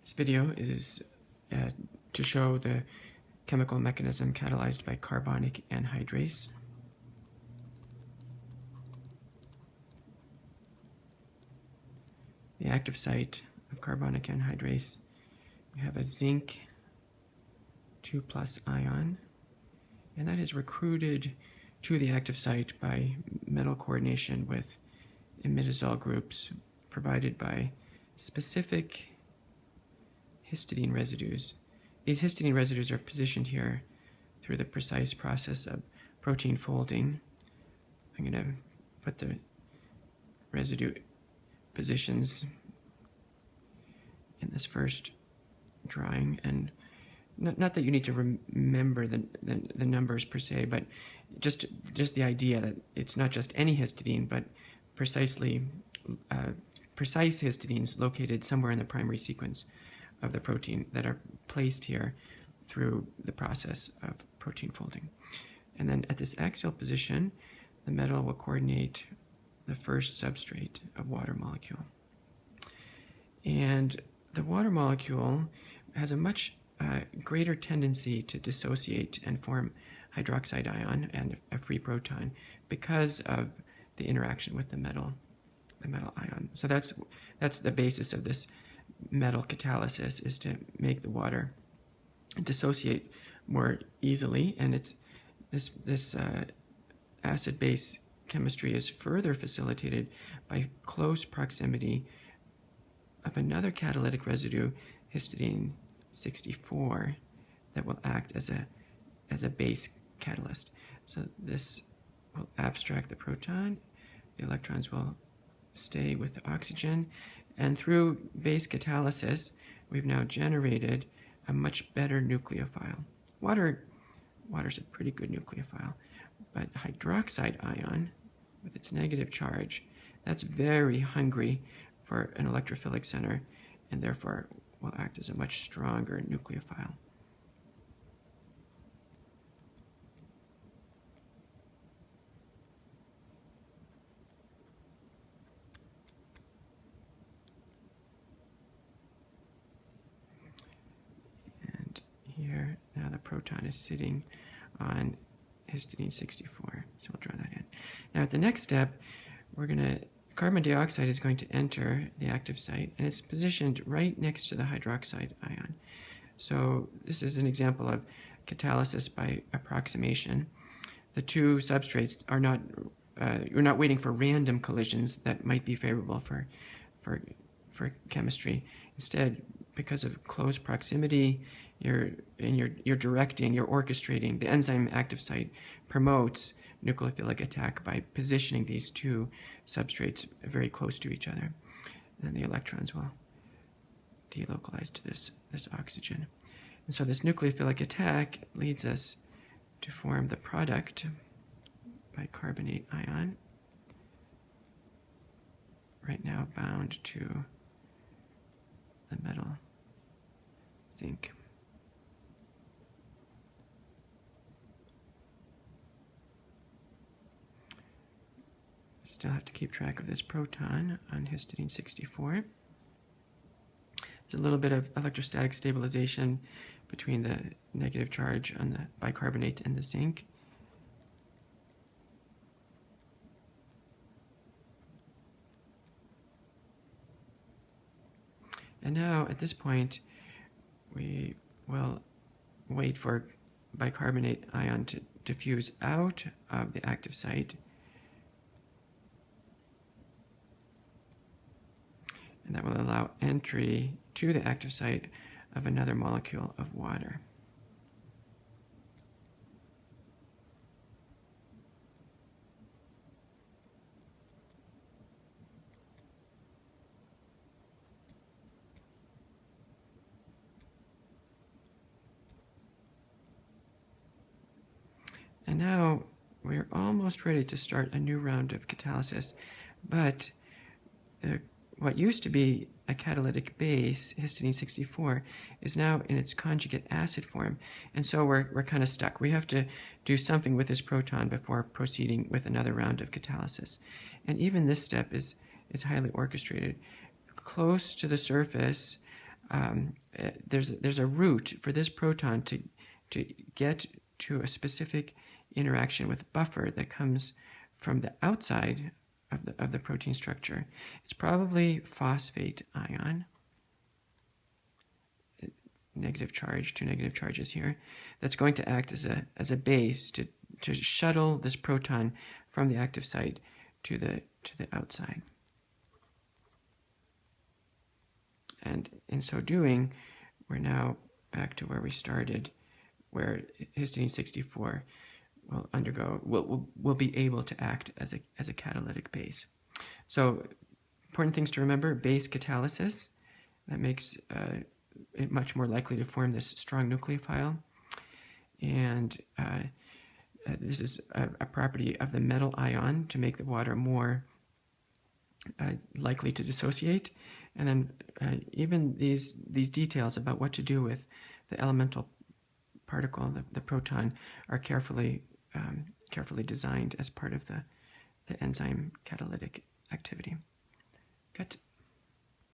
This video is to show the chemical mechanism catalyzed by carbonic anhydrase. The active site of carbonic anhydrase, we have a zinc 2+ ion, and that is recruited to the active site by metal coordination with imidazole groups provided by specific histidine residues. These histidine residues are positioned here through the precise process of protein folding. I'm going to put the residue positions in this first drawing, and not that you need to remember the numbers per se, but just the idea that it's not just any histidine, but precise histidines located somewhere in the primary sequence of the protein that are placed here through the process of protein folding. And then at this axial position, the metal will coordinate the first substrate of water molecule. And the water molecule has a much greater tendency to dissociate and form hydroxide ion and a free proton because of the interaction with the metal ion. So that's the basis of this metal catalysis, is to make the water dissociate more easily, and it's this acid-base chemistry is further facilitated by close proximity of another catalytic residue, histidine 64, that will act as a base catalyst. So this will abstract the proton, the electrons will stay with the oxygen, and through base catalysis, we've now generated a much better nucleophile. Water's a pretty good nucleophile, but hydroxide ion, with its negative charge, that's very hungry for an electrophilic center, and therefore will act as a much stronger nucleophile. Here, now the proton is sitting on histidine 64, so we'll draw that in. Now at the next step, carbon dioxide is going to enter the active site, and it's positioned right next to the hydroxide ion. So this is an example of catalysis by approximation. The two substrates are not, you're not waiting for random collisions that might be favorable for chemistry. Instead, because of close proximity, you're directing, you're orchestrating. The enzyme active site promotes nucleophilic attack by positioning these two substrates very close to each other. And then the electrons will delocalize to this oxygen. And so this nucleophilic attack leads us to form the product bicarbonate ion, right now bound to the metal zinc. Still have to keep track of this proton on histidine 64. There's a little bit of electrostatic stabilization between the negative charge on the bicarbonate and the zinc. And now, at this point, we will wait for bicarbonate ion to diffuse out of the active site. And that will allow entry to the active site of another molecule of water. And now we're almost ready to start a new round of catalysis, but what used to be a catalytic base, histidine 64, is now in its conjugate acid form, and so we're kind of stuck. We have to do something with this proton before proceeding with another round of catalysis. And even this step is highly orchestrated. Close to the surface there's a route for this proton to get to a specific interaction with buffer that comes from the outside of the protein structure. It's probably phosphate ion, negative charge, two negative charges here, that's going to act as a base to shuttle this proton from the active site to the outside. And in so doing, we're now back to where we started, where histidine 64 will be able to act as a catalytic base. So important things to remember: base catalysis, that makes it much more likely to form this strong nucleophile. And this is a property of the metal ion to make the water more likely to dissociate. And then even these details about what to do with the elemental particle, the proton, are carefully designed as part of the enzyme catalytic activity. Good.